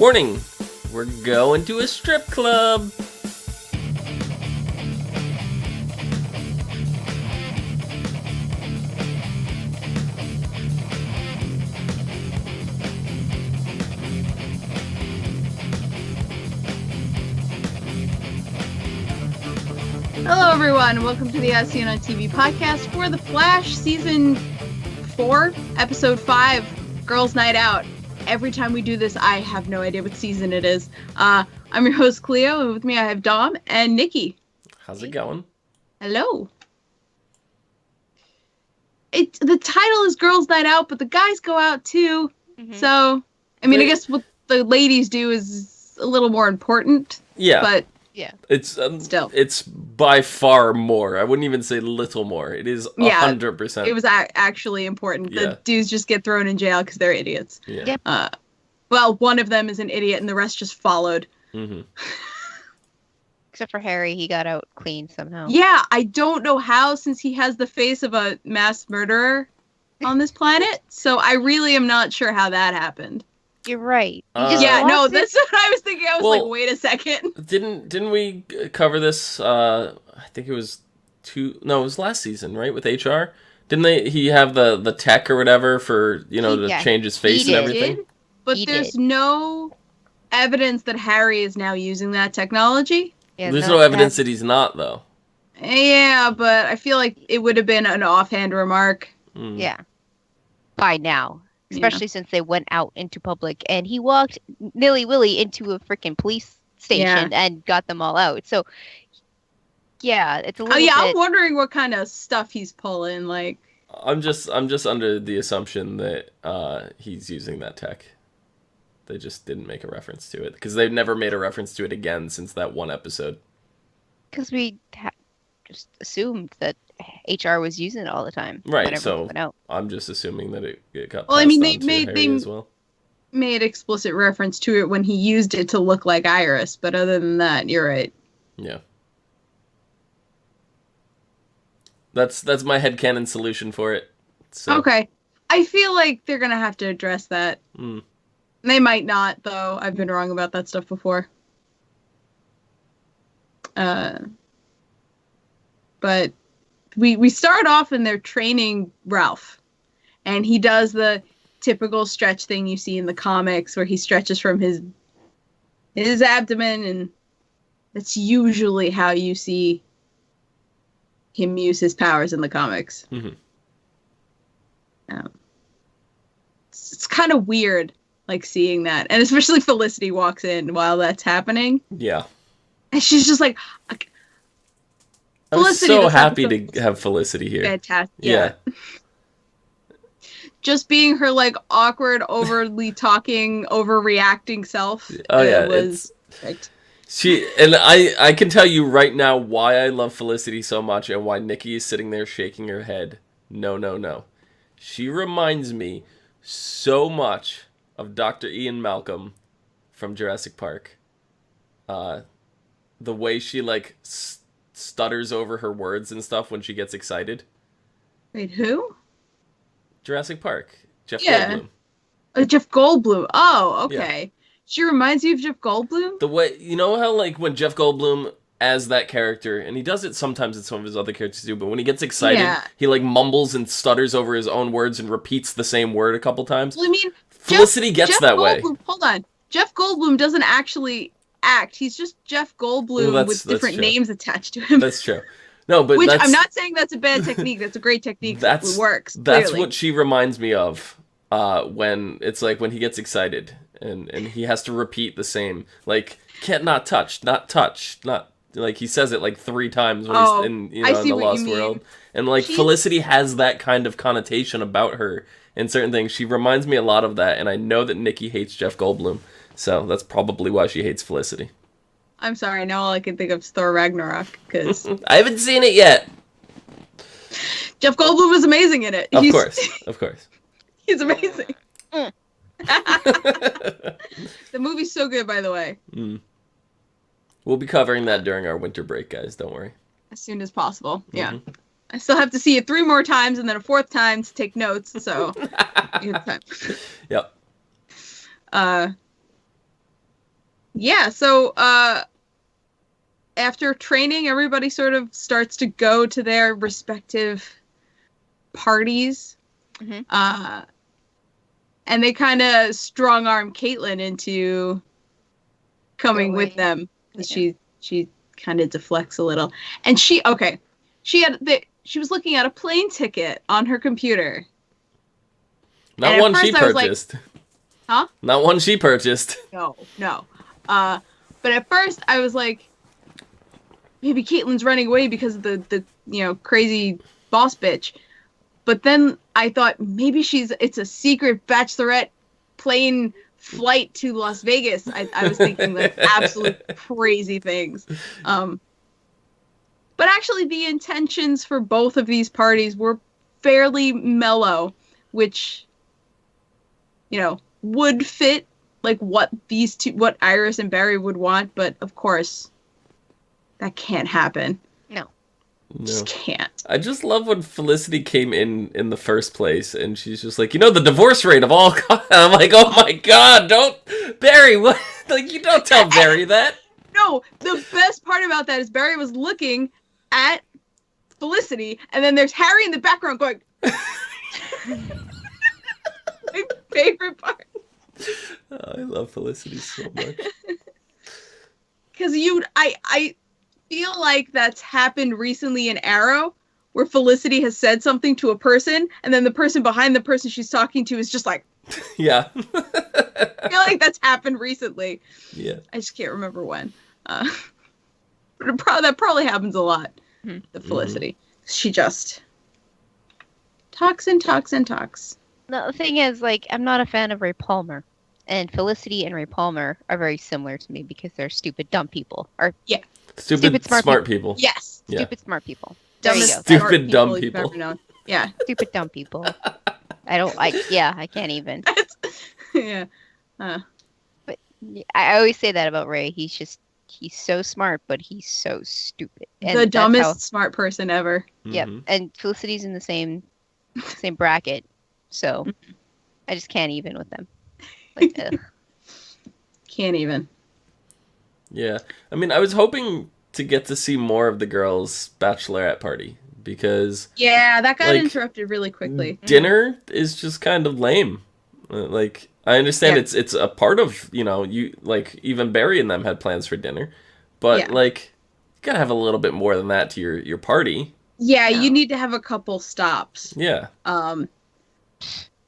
Warning, we're going to a strip club. Hello everyone, welcome to the ASOTV podcast for The Flash Season 4, Episode 5, Girls Night Out. Every time we do this, I have no idea what season it is. I'm your host, Clio, and with me I have Dom and Nikki. How's it going? Hello. The title is Girls Night Out, but the guys go out too. Mm-hmm. So, I mean, I guess what the ladies do is a little more important. Yeah. But yeah, it's still, it's by far more. I wouldn't even say little more. It is 100%. It was actually important. The dudes just get thrown in jail because they're idiots. Yeah. Well, one of them is an idiot, and the rest just followed. Mm-hmm. Except for Harry, he got out clean somehow. Yeah, I don't know how, since he has the face of a mass murderer on this planet. So I really am not sure how that happened. You're right. That's what I was thinking. I was like, wait a second. Didn't we cover this? I think it was it was last season, right? With HR, didn't he have the tech or whatever for to change his face and everything? But there's no evidence that Harry is now using that technology. Yeah, there's no evidence that he's not, though. Yeah, but I feel like it would have been an offhand remark. Mm. Yeah. By now. Especially since they went out into public, and he walked nilly-willy into a freaking police station and got them all out. So, yeah, it's a little bit... I'm wondering what kind of stuff he's pulling, like... I'm just under the assumption that he's using that tech. They just didn't make a reference to it, because they've never made a reference to it again since that one episode. Because we just assumed that HR was using it all the time. Right, so I'm just assuming that it got passed they made explicit reference to it when he used it to look like Iris, but other than that, you're right. Yeah. That's my headcanon solution for it. So. Okay. I feel like they're going to have to address that. Mm. They might not, though. I've been wrong about that stuff before. But we start off and they're training Ralph. And he does the typical stretch thing you see in the comics where he stretches from his abdomen, and that's usually how you see him use his powers in the comics. Mm-hmm. It's kind of weird, like, seeing that. And especially Felicity walks in while that's happening. Yeah. And she's just like... I'm so happy to have Felicity here. Fantastic. Yeah. Just being her, like, awkward, overly talking, overreacting self. Oh, yeah. Was perfect. I can tell you right now why I love Felicity so much and why Nikki is sitting there shaking her head. No. She reminds me so much of Dr. Ian Malcolm from Jurassic Park. The way she, like... stutters over her words and stuff when she gets excited. Wait, who? Jurassic Park. Jeff Goldblum. Jeff Goldblum. Oh, okay. Yeah. She reminds you of Jeff Goldblum? The way, you know how, like, when Jeff Goldblum as that character, and he does it sometimes in some of his other characters too, but when he gets excited, he, like, mumbles and stutters over his own words and repeats the same word a couple times. Well, I mean, Felicity gets that way. Hold on. Jeff Goldblum doesn't actually... act. He's just Jeff Goldblum with different names attached to him. That's true. No, but I'm not saying that's a bad technique. That's a great technique. That works. That's clearly. What she reminds me of when it's like when he gets excited and he has to repeat the same, like, can't not touch, not like he says it like 3 times when he's in the Lost World. And like Felicity has that kind of connotation about her in certain things. She reminds me a lot of that, and I know that Nikki hates Jeff Goldblum. So that's probably why she hates Felicity. I'm sorry, now all I can think of is Thor Ragnarok, because... I haven't seen it yet! Jeff Goldblum was amazing in it. Of course. He's amazing. The movie's so good, by the way. Mm. We'll be covering that during our winter break, guys, don't worry. As soon as possible, yeah. I still have to see it 3 more times and then a 4th time to take notes, so... Yep. Yeah, so after training, everybody sort of starts to go to their respective parties. Mhm. And they kind of strong arm Caitlin into coming with them because she kind of deflects a little. And she was looking at a plane ticket on her computer. Not one she purchased. Huh? Not one she purchased. No. But at first I was like, maybe Caitlin's running away because of the crazy boss bitch. But then I thought maybe it's a secret bachelorette plane flight to Las Vegas. I was thinking like absolute crazy things. But actually the intentions for both of these parties were fairly mellow, which, would fit like what Iris and Barry would want, but of course that can't happen. No. Just can't. I just love when Felicity came in the first place, and she's just like, the divorce rate of all. I'm like, oh my god, don't Barry, what? Like, you don't tell Barry that. No, the best part about that is Barry was looking at Felicity, and then there's Harry in the background going. My favorite part. Oh, I love Felicity so much. Because I feel like that's happened recently in Arrow, where Felicity has said something to a person, and then the person behind the person she's talking to is just like, yeah. I feel like that's happened recently. Yeah. I just can't remember when. But that probably happens a lot, the Felicity. She just talks and talks and talks. The thing is, like, I'm not a fan of Ray Palmer. And Felicity and Ray Palmer are very similar to me because they're stupid, dumb people. Or Stupid smart people. Yes. Yeah. Stupid, smart people. There you you go. Stupid, dumb people. Yeah. Stupid, dumb people. I can't even. Yeah. But I always say that about Ray. He's so smart, but he's so stupid. And the dumbest smart person ever. Yep. And Felicity's in the same bracket. So I just can't even with them. Like, Can't even. Yeah. I mean, I was hoping to get to see more of the girls' bachelorette party because... Yeah, that got interrupted really quickly. Dinner is just kind of lame. Like, I understand it's a part of, you like, even Barry and them had plans for dinner. But, like, you gotta have a little bit more than that to your party. Yeah, you need to have a couple stops. Yeah.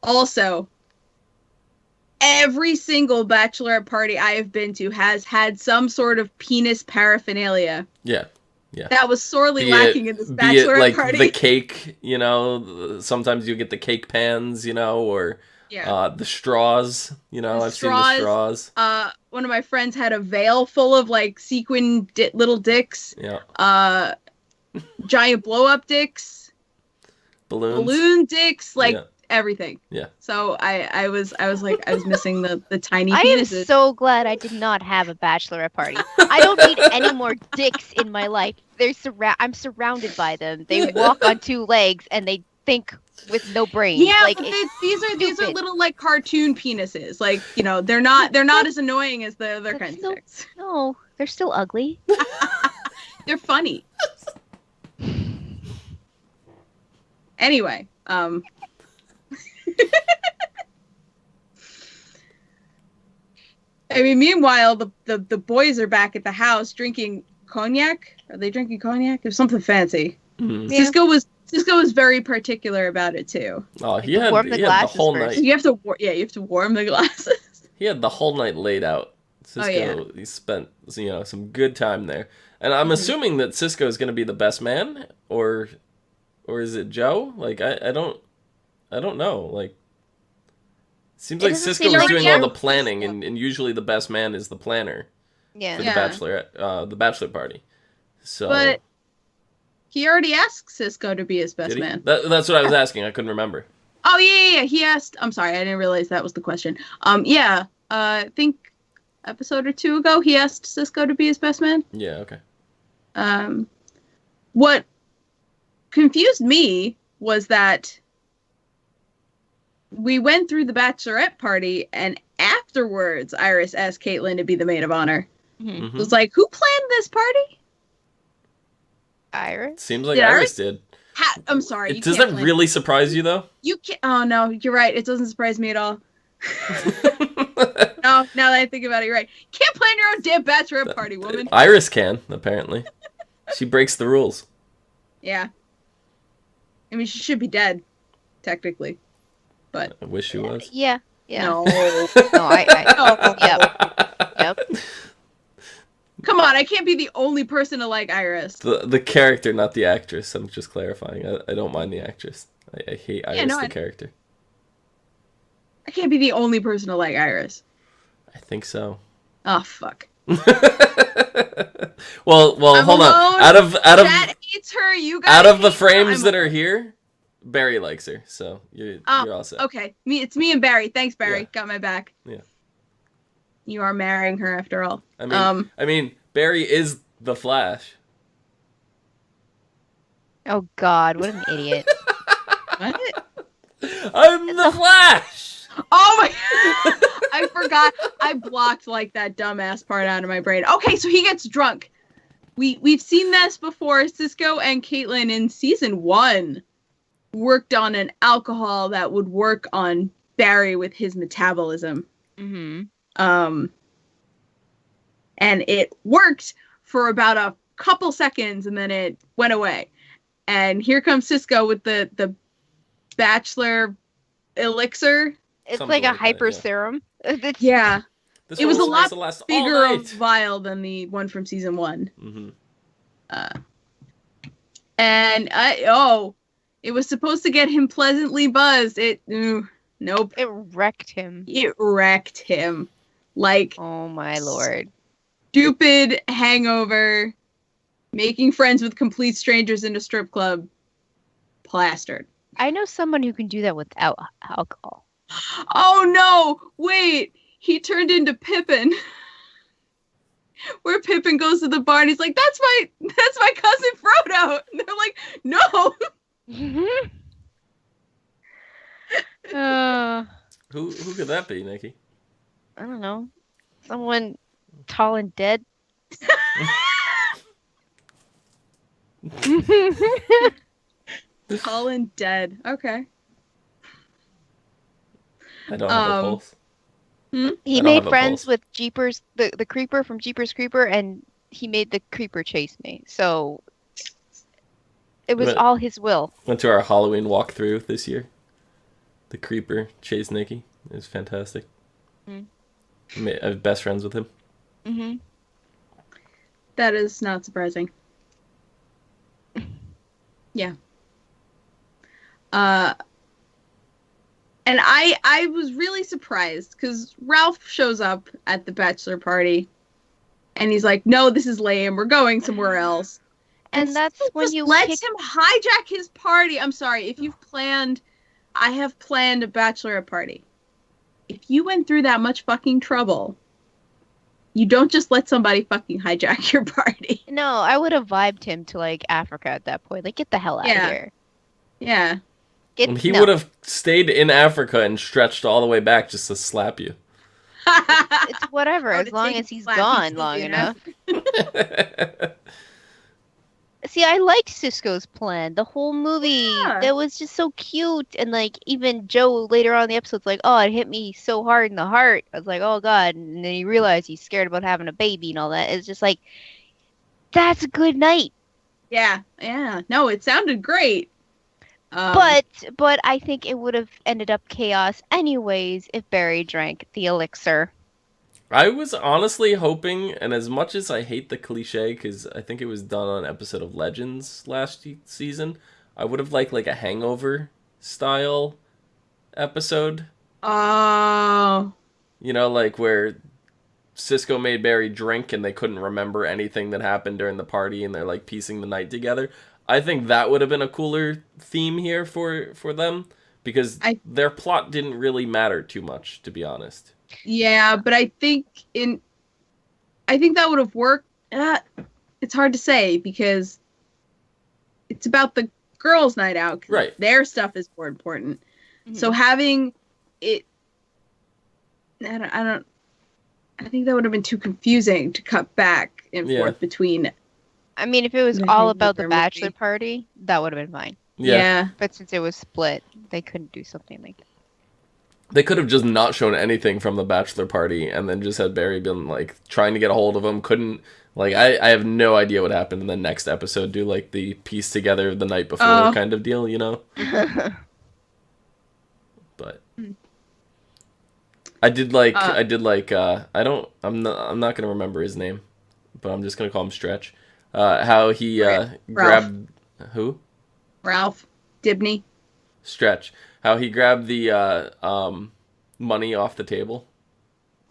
Also, every single bachelorette party I have been to has had some sort of penis paraphernalia. Yeah. Yeah. That was sorely lacking in this bachelorette party. The cake, sometimes you get the cake pans, or the straws, I've seen the straws. One of my friends had a veil full of like sequin little dicks. Yeah. Giant blow up dicks. Balloon dicks, everything. Yeah. So I was missing the tiny penises. I am so glad I did not have a bachelorette party. I don't need any more dicks in my life. I'm surrounded by them. They walk on two legs and they think with no brains. Yeah, but these are little like cartoon penises. Like, they're not as annoying as the other kinds of dicks. No, they're still ugly. They're funny. Anyway, meanwhile, the boys are back at the house drinking cognac. Are they drinking cognac? There's something fancy. Mm-hmm. Yeah. Cisco was very particular about it too. Oh, he had the whole night. You have to warm the glasses. He had the whole night laid out. Cisco, he spent some good time there, and I'm assuming that Cisco is going to be the best man, or is it Joe? Like I don't know. Like, seems like Cisco was doing all the planning, and usually the best man is the planner. Yeah. For the bachelorette, the bachelor party. So, but he already asked Cisco to be his best man. That's what I was asking. I couldn't remember. Oh yeah. He asked. I'm sorry, I didn't realize that was the question. I think episode or two ago he asked Cisco to be his best man. Yeah. Okay. What confused me was that we went through the bachelorette party, and afterwards, Iris asked Caitlin to be the maid of honor. Mm-hmm. It was like, who planned this party? Iris? Seems like Iris did. I'm sorry. Does that really surprise you, though? You can't. Oh, no, you're right. It doesn't surprise me at all. No, now that I think about it, you're right. Can't plan your own damn bachelorette party, woman. Iris can, apparently. She breaks the rules. Yeah. I mean, she should be dead, technically. But I wish she was. Yeah. no. No, Yep. Come on, I can't be the only person to like Iris. The character, not the actress. I'm just clarifying. I don't mind the actress. I hate Iris, the character. I can't be the only person to like Iris. I think so. Oh, fuck. well, hold alone. on. Out of Chat hates her. You guys out of the hate her. frames that are here, Barry likes her, so you're all set. Okay, it's me and Barry. Thanks, Barry. Yeah. Got my back. Yeah. You are marrying her after all. I mean, Barry is the Flash. Oh God, what an idiot! What? I'm the Flash. Oh my! I forgot. I blocked like that dumbass part out of my brain. Okay, so he gets drunk. We've seen this before. Cisco and Caitlin in season 1 worked on an alcohol that would work on Barry with his metabolism. Mm-hmm. And it worked for about a couple seconds, and then it went away. And here comes Cisco with the Bachelor elixir. It's Something like a like that, hyper serum. Yeah. It was a lot bigger all of vial than the one from season 1. Mm-hmm. And it was supposed to get him pleasantly buzzed. Nope. It wrecked him. It wrecked him. Like, oh my lord. Stupid hangover, making friends with complete strangers in a strip club, plastered. I know someone who can do that without alcohol. Oh no! Wait! He turned into Pippin. Where Pippin goes to the bar and he's like, that's my cousin Frodo! And they're like, no! Who could that be, Nikki? I don't know. Someone tall and dead. Tall and dead. Okay. I don't have a pulse. He made friends with Jeepers, the creeper from Jeepers Creeper, and he made the creeper chase me. So it was all his will. Went to our Halloween walkthrough this year. The creeper chased Nikki. It was fantastic. I have best friends with him. Mm-hmm. That is not surprising. Yeah. And I was really surprised because Ralph shows up at the bachelor party and he's like, no, this is lame. We're going somewhere else. And that's when you lets him hijack his party. I'm sorry. If you've planned, I have planned a bachelorette party. If you went through that much fucking trouble, you don't just let somebody fucking hijack your party. No, I would have vibed him to like Africa at that point. Like, get the hell out of here. Yeah. He would have stayed in Africa and stretched all the way back just to slap you. It's whatever, as long as he's gone long enough. See, I liked Cisco's plan. The whole movie, that was just so cute. And like, even Joe later on in the episode's like, oh, it hit me so hard in the heart. I was like, oh God. And then he realized he's scared about having a baby and all that. It's just like, that's a good night. Yeah. No, it sounded great. But I think it would have ended up chaos anyways if Barry drank the elixir. I was honestly hoping, and as much as I hate the cliche, because I think it was done on an episode of Legends last season, I would have liked like a Hangover style episode. Oh. You know, like where Cisco made Barry drink and they couldn't remember anything that happened during the party and they're like piecing the night together. I think that would have been a cooler theme here for them because their plot didn't really matter too much, to be honest. Yeah, but I think that would have worked. It's hard to say because it's about the girls' night out. Right. Their stuff is more important. Mm-hmm. So having it I think that would have been too confusing to cut back and forth between. I mean, if it was all about the bachelor party, that would have been fine. Yeah. But since it was split, they couldn't do something like that. They could have just not shown anything from the bachelor party and then just had Barry been, like, trying to get a hold of him. Couldn't, like, I have no idea what happened in the next episode. Do, like, the piece together the night before kind of deal, you know? But I'm not going to remember his name, but I'm just going to call him Stretch. How he grabbed... Who? Ralph Dibney. Stretch. How he grabbed the money off the table.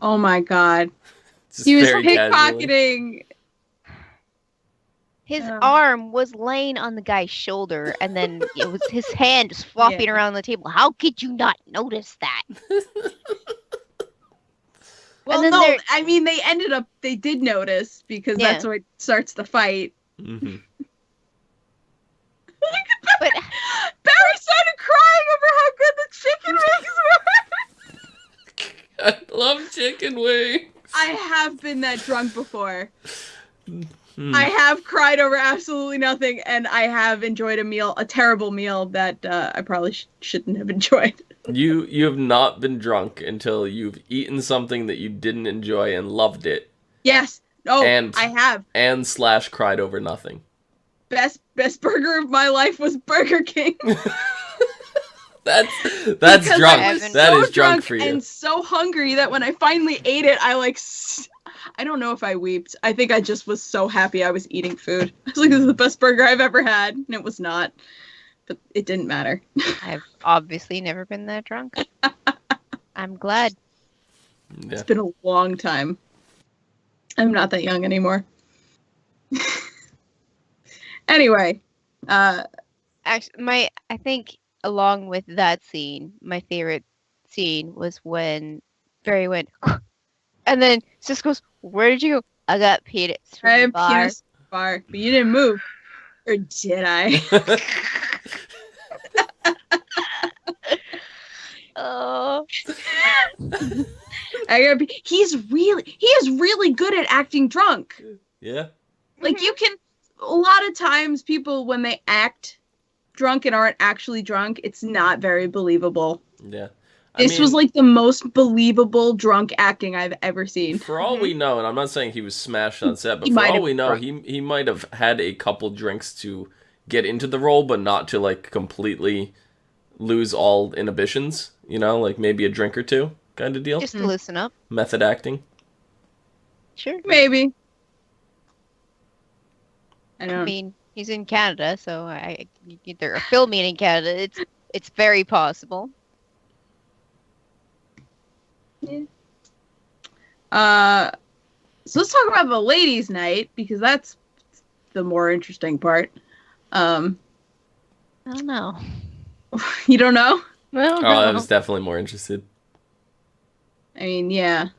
Oh my god. He was pickpocketing. His arm was laying on the guy's shoulder, and then it was his hand just flopping around the table. How could you not notice that? Well, no, I mean, they did notice, because that's what starts the fight. Mm-hmm. But Barry started crying over how good the chicken wings were. I love chicken wings. I have been that drunk before. I have cried over absolutely nothing, and I have enjoyed a terrible meal that I probably shouldn't have enjoyed. You have not been drunk until you've eaten something that you didn't enjoy and loved it. Yes. Oh, I have. And / cried over nothing. Best burger of my life was Burger King. That's drunk. That is drunk for you. And so hungry that when I finally ate it, I don't know if I weeped. I think I just was so happy I was eating food. I was like, this is the best burger I've ever had. And it was not. But it didn't matter. I've obviously never been that drunk. I'm glad. Yeah. It's been a long time. I'm not that young anymore. Anyway. Actually, I think along with that scene, my favorite scene was when Barry went, and then Sis goes, "Where did you go?" "I got peanuts from the bar." Peanuts from the bar, but you didn't move. Or did I? Oh. He is really good at acting drunk. Yeah. Like, a lot of times people, when they act drunk and aren't actually drunk, it's not very believable. Yeah. This was like the most believable drunk acting I've ever seen. For all we know, and I'm not saying he was smashed on set, but for all we know, he might have had a couple drinks to get into the role, but not to, like, completely lose all inhibitions, you know, like maybe a drink or two kind of deal. Just to loosen up. Method acting. Sure. Maybe. I mean, he's in Canada, so they're filming in Canada. It's very possible. Yeah. So let's talk about the ladies' night, because that's the more interesting part. I don't know. You don't know? Well, I was definitely more interested. I mean, yeah.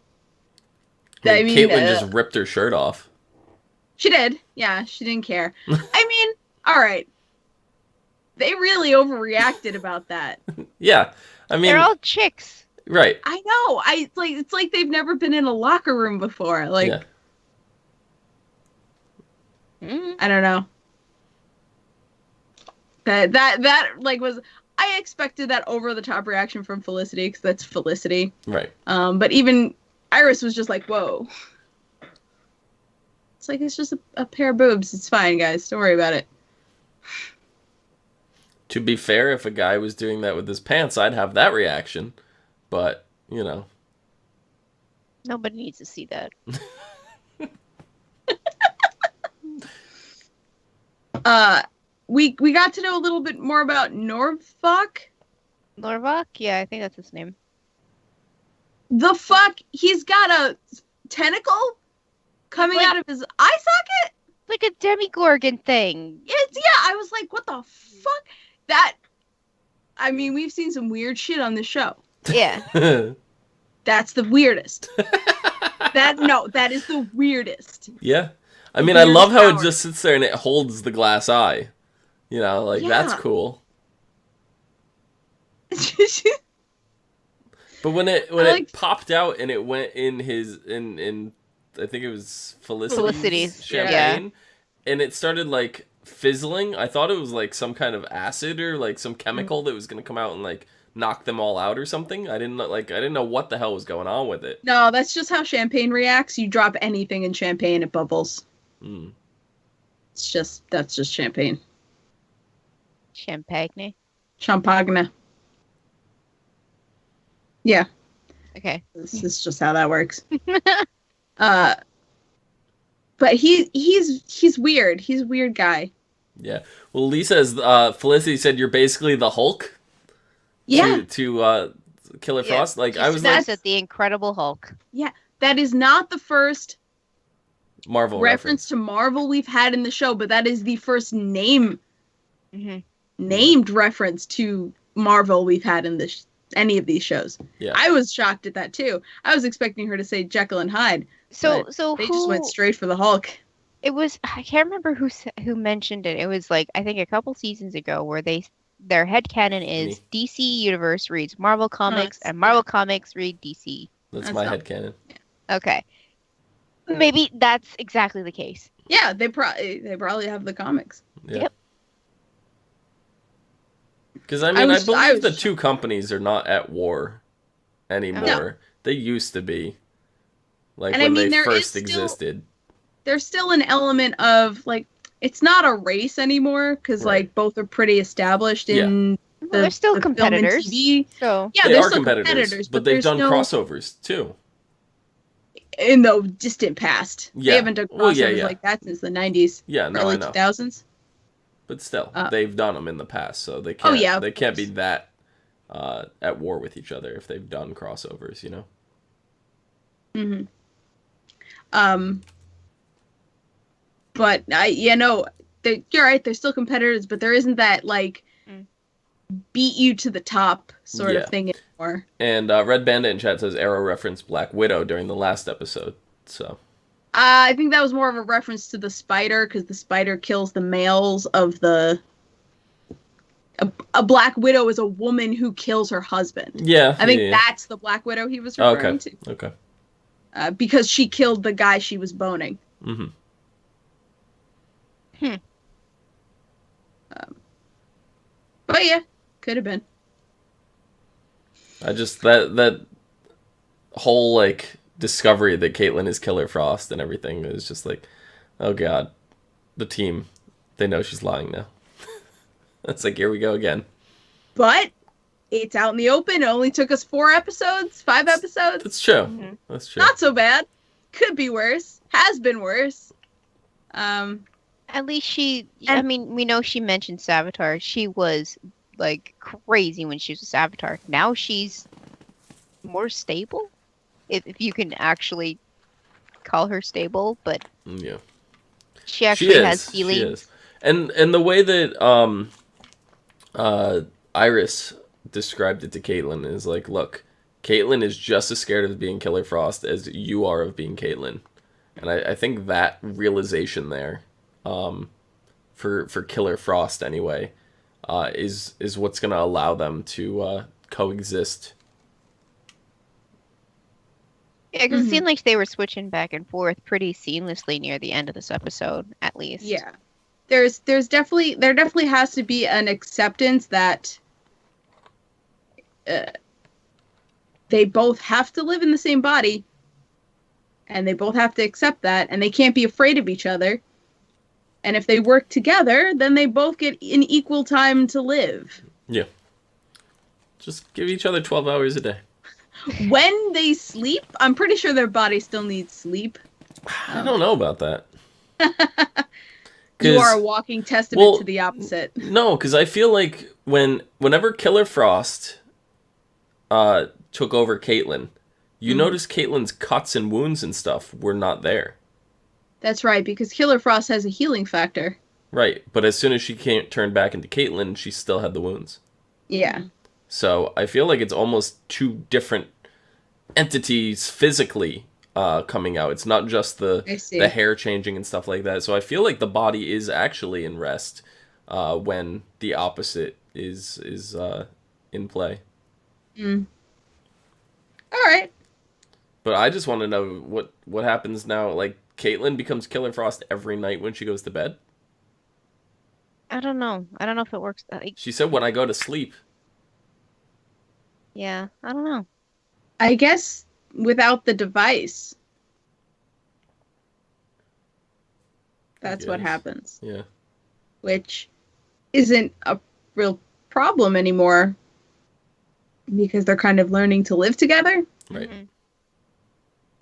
I mean, Caitlin just ripped her shirt off. She did. Yeah, she didn't care. I mean, all right. They really overreacted about that. Yeah. I mean, they're all chicks. Right. I know. It's like they've never been in a locker room before. Like, I don't know. That like was, I expected that over the top reaction from Felicity, because that's Felicity. Right. But even Iris was just like, whoa. It's like, it's just a pair of boobs. It's fine, guys. Don't worry about it. To be fair, if a guy was doing that with his pants, I'd have that reaction. But, you know. Nobody needs to see that. We got to know a little bit more about Norvok. Norvok? Yeah, I think that's his name. The fuck? He's got a tentacle coming out of his eye socket? Like a Demogorgon thing. I was like, what the fuck? I mean, we've seen some weird shit on this show. Yeah. That's the weirdest. That is the weirdest. Yeah. I mean, I love how it just sits there and it holds the glass eye. You know, like, that's cool. But when it popped out and it went in his in I think it was Felicity's champagne, and it started like fizzling. I thought it was like some kind of acid or like some chemical that was gonna come out and like knock them all out or something. I didn't know what the hell was going on with it. No, that's just how champagne reacts. You drop anything in champagne, it bubbles. That's just champagne. Champagne. Yeah. Okay. This is just how that works. But he's weird. He's a weird guy. Yeah. Well, Lee says Felicity said you're basically the Hulk. Yeah. To Killer Frost. Like I was like the Incredible Hulk. Yeah. That is not the first Marvel reference to Marvel we've had in the show, but that is the first named reference to Marvel we've had in any of these shows. Yeah. I was shocked at that too. I was expecting her to say Jekyll and Hyde. So they just went straight for the Hulk. It was, I can't remember who mentioned it. It was like, I think a couple seasons ago, where their headcanon is DC Universe reads Marvel Comics and Marvel Comics read DC. That's my headcanon. Okay. Maybe that's exactly the case. Yeah, they probably have the comics. Yeah. Yep. Because I believe the two companies are not at war anymore. No. They used to be. Like when they first existed. There's still an element of like it's not a race anymore because like both are pretty established in they're still competitors. TV. So yeah, they are competitors, but they've done crossovers too. In the distant past, they haven't done crossovers like that since the 90s. Yeah, no, early I know. 2000s. But still, they've done them in the past, so they can't. They can't be that at war with each other if they've done crossovers, you know. Mm-hmm. But you're right. They're still competitors, but there isn't that like beat you to the top sort of thing anymore. And Red Bandit in chat says Arrow referenced Black Widow during the last episode. So I think that was more of a reference to the spider because the spider kills the males of the. A Black Widow is a woman who kills her husband. Yeah, I think that's the Black Widow he was referring to. Okay. Because she killed the guy she was boning. Mm-hmm. But yeah, could have been. I just that whole like discovery that Caitlin is Killer Frost and everything is just like, oh god, the team, they know she's lying now. It's like, here we go again. But it's out in the open. It only took us 5 episodes. That's true. Mm-hmm. That's true. Not so bad. Could be worse. Has been worse. At least I mean, we know she mentioned Savitar. She was like crazy when she was a Savitar. Now she's more stable, if you can actually call her stable. But yeah, she actually has feelings. She is. And the way that Iris described it to Caitlin is like, look, Caitlin is just as scared of being Killer Frost as you are of being Caitlin. And I think that realization there, for Killer Frost anyway, is what's going to allow them to coexist. Yeah, because it seemed like they were switching back and forth pretty seamlessly near the end of this episode, at least. Yeah. There definitely has to be an acceptance that they both have to live in the same body, and they both have to accept that, and they can't be afraid of each other. And if they work together, then they both get an equal time to live. Yeah. Just give each other 12 hours a day. When they sleep, I'm pretty sure their body still needs sleep. I don't know about that. You are a walking testament to the opposite. No, because I feel like whenever Killer Frost took over Caitlin, you notice Caitlin's cuts and wounds and stuff were not there. That's right, because Killer Frost has a healing factor. Right, but as soon as she turned back into Caitlin, she still had the wounds. Yeah. So I feel like it's almost two different entities physically coming out. It's not just the hair changing and stuff like that. So I feel like the body is actually in rest when the opposite is in play. But I just want to know what happens now. Like, Caitlyn becomes Killer Frost every night when she goes to bed? I don't know. I don't know if it works. She said, when I go to sleep. Yeah, I don't know. I guess without the device. That's what happens. Yeah. Which isn't a real problem anymore because they're kind of learning to live together. Right. Mm-hmm.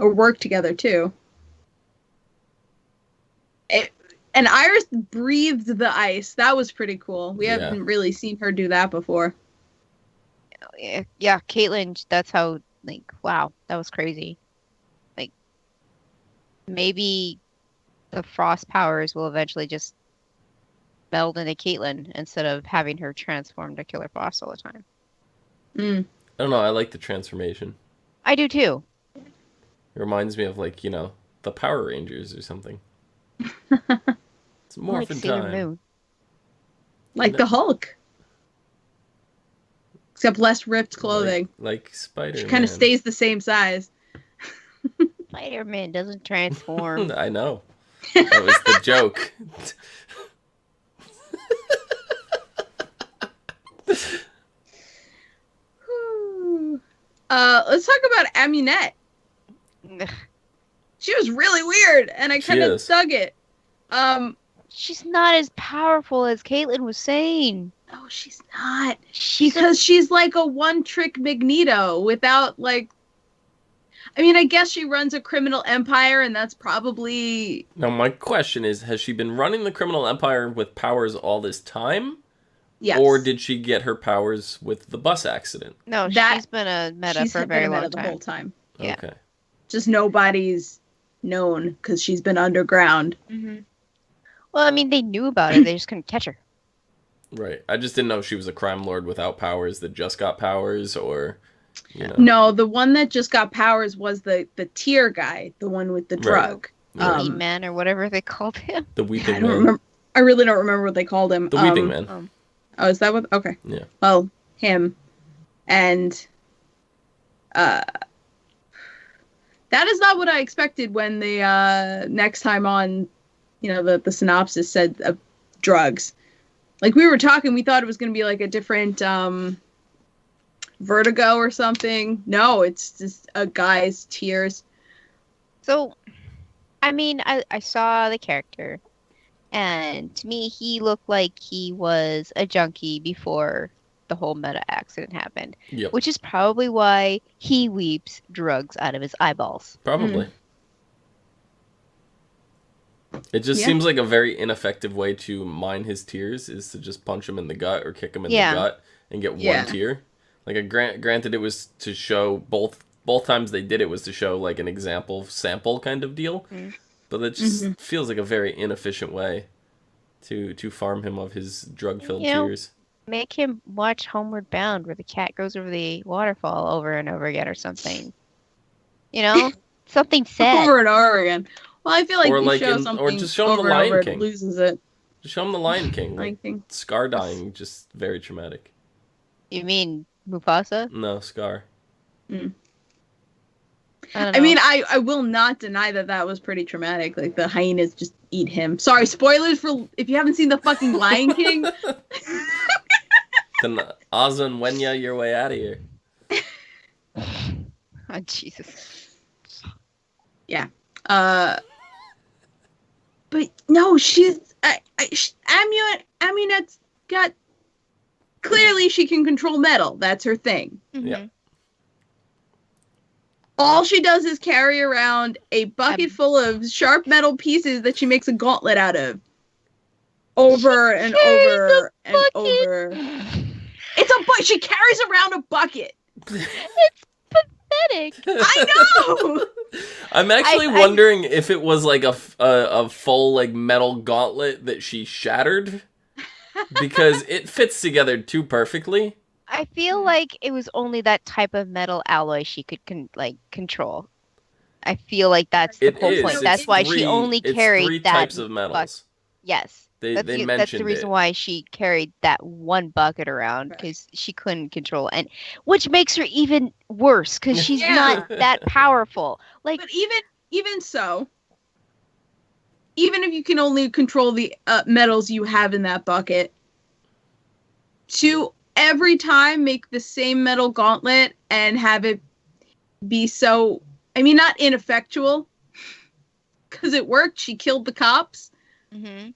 Or work together, too. And Iris breathed the ice. That was pretty cool. We haven't really seen her do that before. Yeah, Caitlyn, that's how, like, wow, that was crazy. Like, maybe the frost powers will eventually just meld into Caitlyn instead of having her transform to Killer Frost all the time. Mm. I don't know. I like the transformation. I do too. It reminds me of, like, the Power Rangers or something. It's morphin' time. Like the Hulk. Except less ripped clothing. Like Spider-Man. She kind of stays the same size. Spider-Man doesn't transform. I know. That was the joke. Let's talk about Amunet. She was really weird, and I kind of dug it. She's not as powerful as Caitlyn was saying. No, she's not. Because she's like a one-trick Magneto without, like... I mean, I guess she runs a criminal empire, and that's probably... Now, my question is, has she been running the criminal empire with powers all this time? Yes. Or did she get her powers with the bus accident? No, she's been a meta for a very long time. The whole time. Yeah. Okay. Just nobody's known, because she's been underground. Mm-hmm. Well, I mean, they knew about her. They just couldn't catch her. Right. I just didn't know if she was a crime lord without powers that just got powers, or, No, the one that just got powers was the S.T.A.R guy, the one with the drug. The man, or whatever they called him. The Weeping Man. Remember, I really don't remember what they called him. The Weeping Man. Oh, is that what? Okay. Yeah. Well, him. And that is not what I expected when the next time on, the synopsis said drugs. Like, we were talking, we thought it was going to be like a different Vertigo or something. No, it's just a guy's tears. So, I mean, I saw the character, and to me, he looked like he was a junkie before the whole meta accident happened. Yep. Which is probably why he weeps drugs out of his eyeballs. Probably. It just seems like a very ineffective way to mine his tears is to just punch him in the gut or kick him in the gut and get one tear. Like, granted, it was to show both times they did it was to show like an example sample kind of deal, but it just feels like a very inefficient way to farm him of his drug-filled tears. Make him watch Homeward Bound, where the cat goes over the waterfall over and over again, or something. Something sad. Over and over again. Well, I feel like or you show something or just show him the over and Lion over, King. it loses it. Just show him the Lion King. Lion King. Scar dying, just very traumatic. You mean Mufasa? No, Scar. I mean, I will not deny that was pretty traumatic. Like, the hyenas just eat him. Sorry, spoilers for if you haven't seen the fucking Lion King. Then Ozza and Wenya your way out of here. Oh, Jesus. Yeah. But no, she's Amunet's got, clearly she can control metal. That's her thing. Yeah. All she does is carry around a bucket full of sharp metal pieces that she makes a gauntlet out of. Over and over and over. It's a bucket. She carries around a bucket. It's pathetic. I know. I'm actually wondering if it was like a full like metal gauntlet that she shattered, because it fits together too perfectly. I feel like it was only that type of metal alloy she could control. I feel like that's the whole point. That's why she only carried three that types of metals. Yes. They mentioned that's the reason why she carried that one bucket around, because she couldn't control, and which makes her even worse because she's not that powerful. Like, but even so, even if you can only control the metals you have in that bucket, to every time make the same metal gauntlet and have it be so, I mean, not ineffectual, because it worked. She killed the cops. mm-hmm.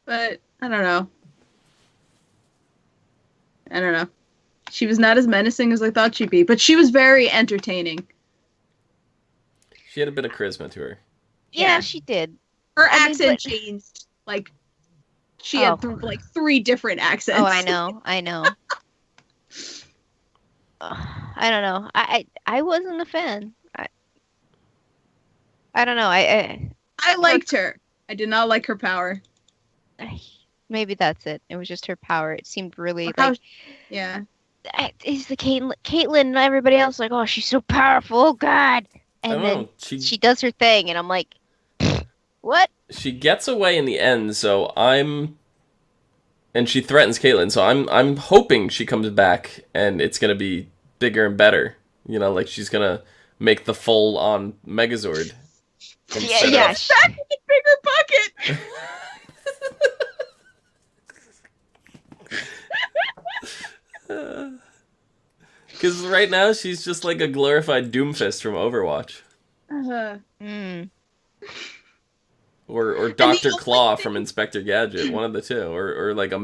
But I don't know. She was not as menacing as I thought she'd be, but she was very entertaining. She had a bit of charisma to her. Yeah, she did. Her accent changed. Like, she had like 3 different accents. Oh, I know. I don't know. I wasn't a fan. I don't know. I liked her. I did not like her power. Maybe that's it. It was just her power. It seemed really yeah. Is the Caitlyn and everybody else like, oh, she's so powerful. Oh God. And then she does her thing, and I'm like, what? She gets away in the end, and she threatens Caitlyn, so I'm hoping she comes back and it's gonna be bigger and better. You know, like she's gonna make the full on Megazord. Yeah. Back with a bigger bucket. Because right now she's just like a glorified Doomfist from Overwatch. Or Dr. Claw from Inspector Gadget, one of the two, or like a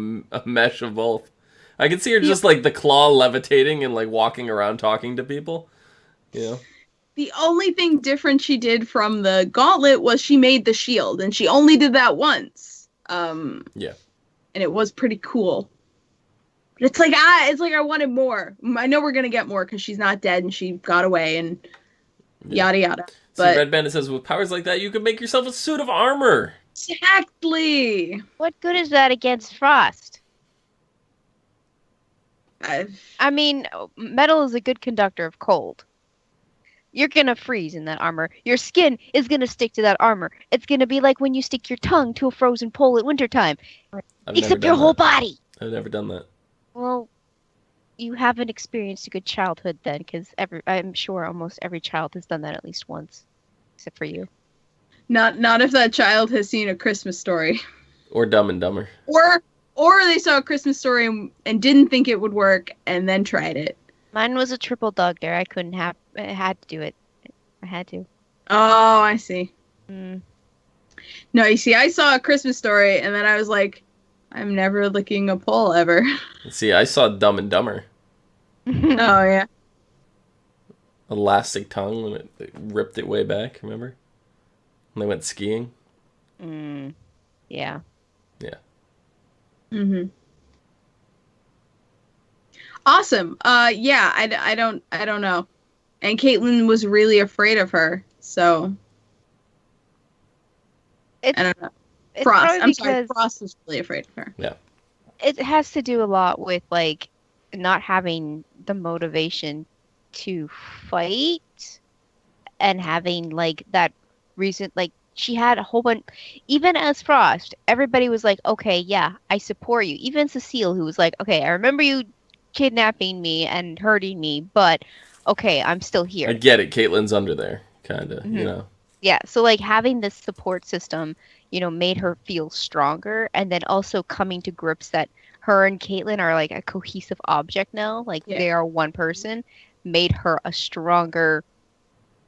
mesh of both. I can see her just like the claw levitating and like walking around talking to people. You know? The only thing different she did from the gauntlet was she made the shield, and she only did that once. Yeah. And it was pretty cool. But it's like I wanted more. I know we're gonna get more because she's not dead and she got away and yada yada. But see, Red Bandit says, with powers like that, you can make yourself a suit of armor. Exactly. What good is that against frost? I mean, metal is a good conductor of cold. You're gonna freeze in that armor. Your skin is gonna stick to that armor. It's gonna be like when you stick your tongue to a frozen pole at wintertime. Except your whole body. I've never done that. Well, you haven't experienced a good childhood then, because I'm sure almost every child has done that at least once, except for you. Not if that child has seen A Christmas Story. Or Dumb and Dumber. Or they saw A Christmas Story and didn't think it would work and then tried it. Mine was a triple dog dare. I had to do it. I had to. Oh, I see. No, you see, I saw A Christmas Story and then I was like, I'm never licking a pole ever. See, I saw Dumb and Dumber. Oh, yeah. Elastic tongue when it ripped it way back, remember? When they went skiing? Yeah. Yeah. Mm-hmm. Awesome. Yeah, I don't know. And Caitlyn was really afraid of her, so I don't know. Frost was really afraid of her. Yeah. It has to do a lot with like not having the motivation to fight and having like that reason. Like she had a whole bunch, even as Frost, everybody was like, okay, yeah, I support you. Even Cecile, who was like, okay, I remember you kidnapping me and hurting me, but okay, I'm still here. I get it. Caitlyn's under there, kind of, you know. Yeah, so like having this support system, you know, made her feel stronger, and then also coming to grips that her and Caitlyn are like a cohesive object now, like they are one person, made her a stronger,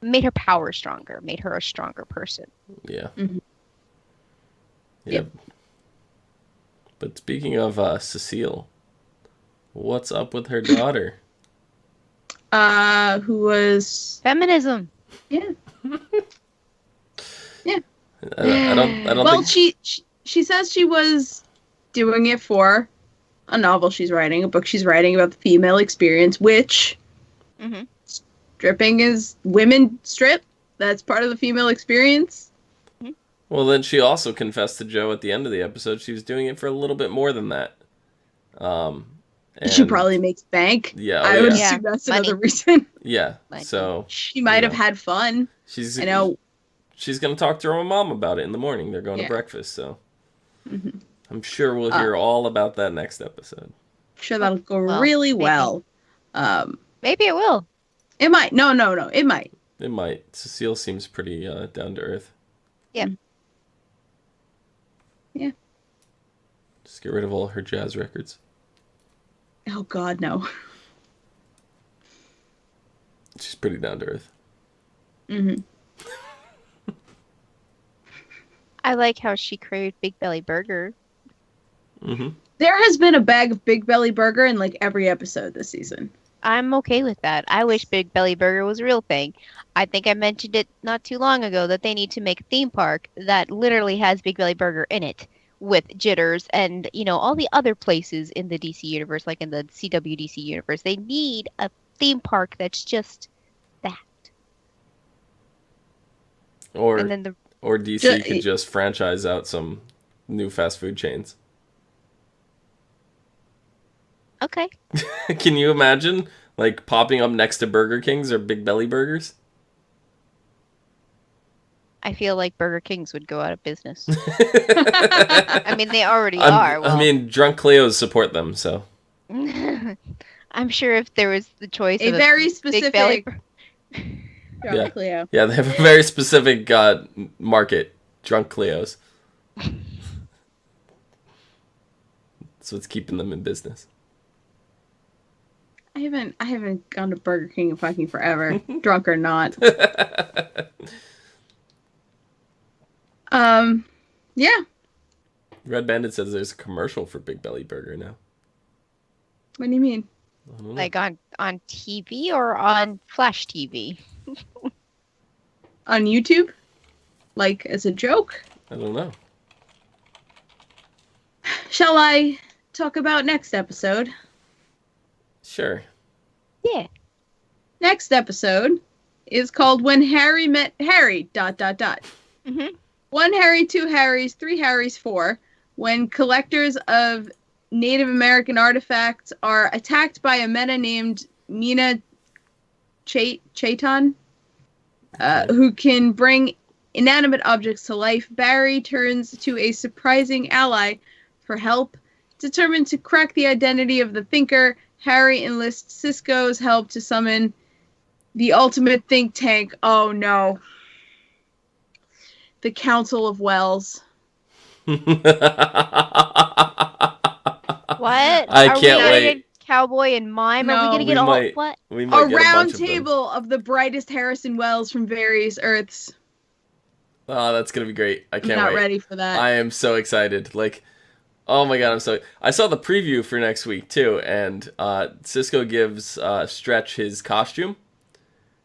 made her power stronger, made her a stronger person. Yeah. Mm-hmm. Yep. But speaking of Cecile, what's up with her daughter? Who was feminism? Yeah. Yeah. I don't well, think... she says she was doing it for a novel she's writing, a book she's writing about the female experience, which stripping is women strip. That's part of the female experience. Well, then she also confessed to Joe at the end of the episode she was doing it for a little bit more than that. And she probably makes bank. Yeah, I would assume that's another reason. Yeah, Money. So she might have had fun. I know. She's gonna talk to her mom about it in the morning. They're going to breakfast, so I'm sure we'll hear all about that next episode. I'm sure that'll go really well. Maybe it will. It might. No, it might. It might. Cecile seems pretty down to earth. Yeah. Yeah. Just get rid of all her jazz records. Oh God, no. She's pretty down to earth. Mm-hmm. I like how she craved Big Belly Burger. Mm-hmm. There has been a bag of Big Belly Burger in like every episode this season. I'm okay with that. I wish Big Belly Burger was a real thing. I think I mentioned it not too long ago that they need to make a theme park that literally has Big Belly Burger in it with Jitters and, you know, all the other places in the DC universe, like in the CWDC universe. They need a theme park that's just that. Or and DC could just franchise out some new fast food chains. Okay. Can you imagine, like, popping up next to Burger Kings or Big Belly Burgers? I feel like Burger Kings would go out of business. I mean, they already are. Well, I mean, drunk Cleos support them, so. I'm sure if there was the choice of a very specific Big Belly Drunk Cleo. Yeah, they have a very specific market, drunk Cleos. So it's keeping them in business. I haven't gone to Burger King in fucking forever, drunk or not. Yeah. Red Bandit says there's a commercial for Big Belly Burger now. What do you mean? Like on TV or on Flash TV? On YouTube? Like as a joke? I don't know. Shall I talk about next episode? Sure. Yeah. Next episode is called When Harry Met Harry, ... Mm-hmm. 1 Harry, 2 Harrys, 3 Harrys, 4. When collectors of Native American artifacts are attacked by a meta named Mina Chaitan, who can bring inanimate objects to life, Barry turns to a surprising ally for help. Determined to crack the identity of the Thinker, Harry enlists Cisco's help to summon the ultimate think tank. Oh no. The Council of Wells. What? I can't wait. Cowboy and Mime? No, Are we gonna get what? We might a get round a table of the brightest Harrison Wells from various Earths. Oh, that's gonna be great. I can't wait. Not ready for that. I am so excited. Like, oh my god, I saw the preview for next week too, and Cisco gives Stretch his costume.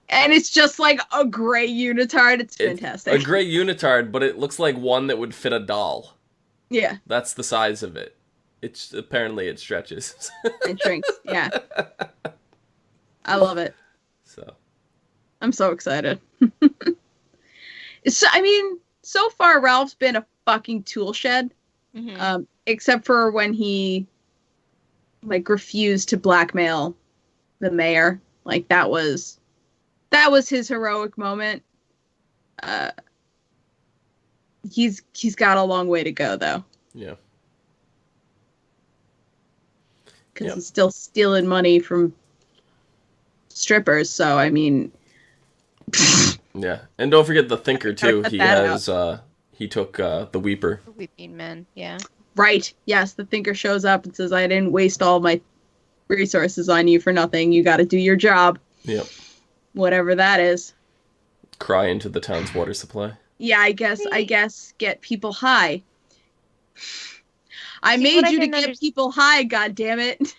And it's just like a gray unitard. It's fantastic. A gray unitard, but it looks like one that would fit a doll. Yeah. That's the size of it. Apparently it stretches. It shrinks. Yeah. I love it. So. I'm so excited. So far Ralph's been a fucking tool shed. Mm-hmm. Except for when he like refused to blackmail the mayor. Like that was his heroic moment. He's got a long way to go though. Yeah. Because he's still stealing money from strippers. So I mean. Yeah, and don't forget the Thinker too. He took the Weeper. The Weeping Man. Yeah. Right. Yes, the Thinker shows up and says, "I didn't waste all my resources on you for nothing. You got to do your job." Yep. Whatever that is. Cry into the town's water supply. Yeah, I guess get people high. I made you to get people high, goddammit.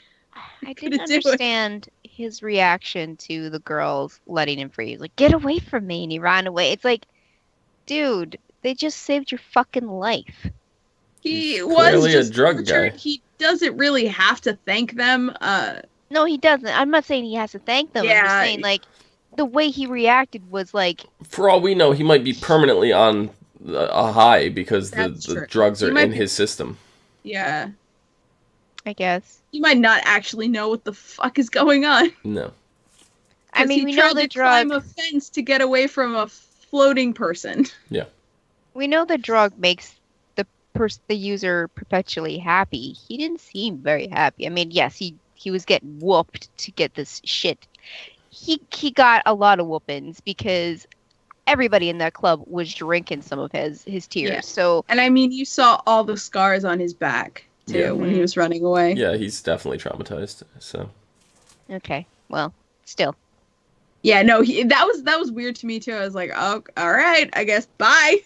I didn't understand his reaction to the girls letting him free. He's like, "Get away from me," and he ran away. It's like, dude, they just saved your fucking life. He Clearly was just a drug guy. He doesn't really have to thank them. No, he doesn't. I'm not saying he has to thank them. Yeah. I'm just saying, like, the way he reacted was like... For all we know, he might be permanently on a high because the drugs are in his system. Yeah. I guess. You might not actually know what the fuck is going on. No. I mean, we know the drug... climb a fence to get away from a floating person. Yeah. We know the drug makes the the user perpetually happy. He didn't seem very happy. I mean, yes, he was getting whooped to get this shit. He got a lot of whoopings because everybody in that club was drinking some of his tears. Yeah. So, and I mean, you saw all the scars on his back too when he was running away. Yeah, he's definitely traumatized. So. Okay, well, still. Yeah, no, that was weird to me too. I was like, oh, all right, I guess bye.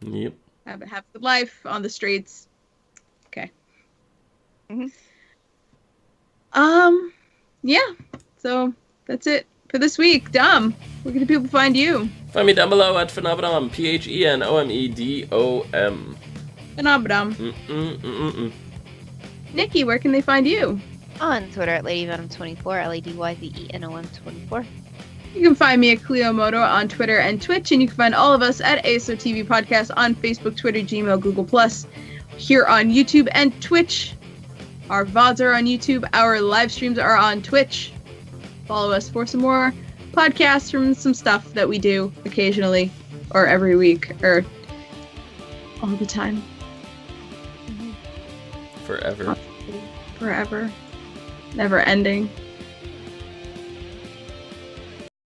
Yep. Have a good life on the streets. Okay. Mm-hmm. Yeah. So that's it for this week. Dom, where can people find you? Find me down below at Phenomedom, PHENOMEDOM. Phenomedom. Nikki, where can they find you? On Twitter at LadyVenom24, LadyVenom24. You can find me at Clio Moto on Twitter and Twitch, and you can find all of us at ASOTV Podcast on Facebook, Twitter, Gmail, Google+, here on YouTube and Twitch. Our VODs are on YouTube. Our live streams are on Twitch. Follow us for some more podcasts from some stuff that we do occasionally, or every week, or all the time. Forever. Forever. Never ending.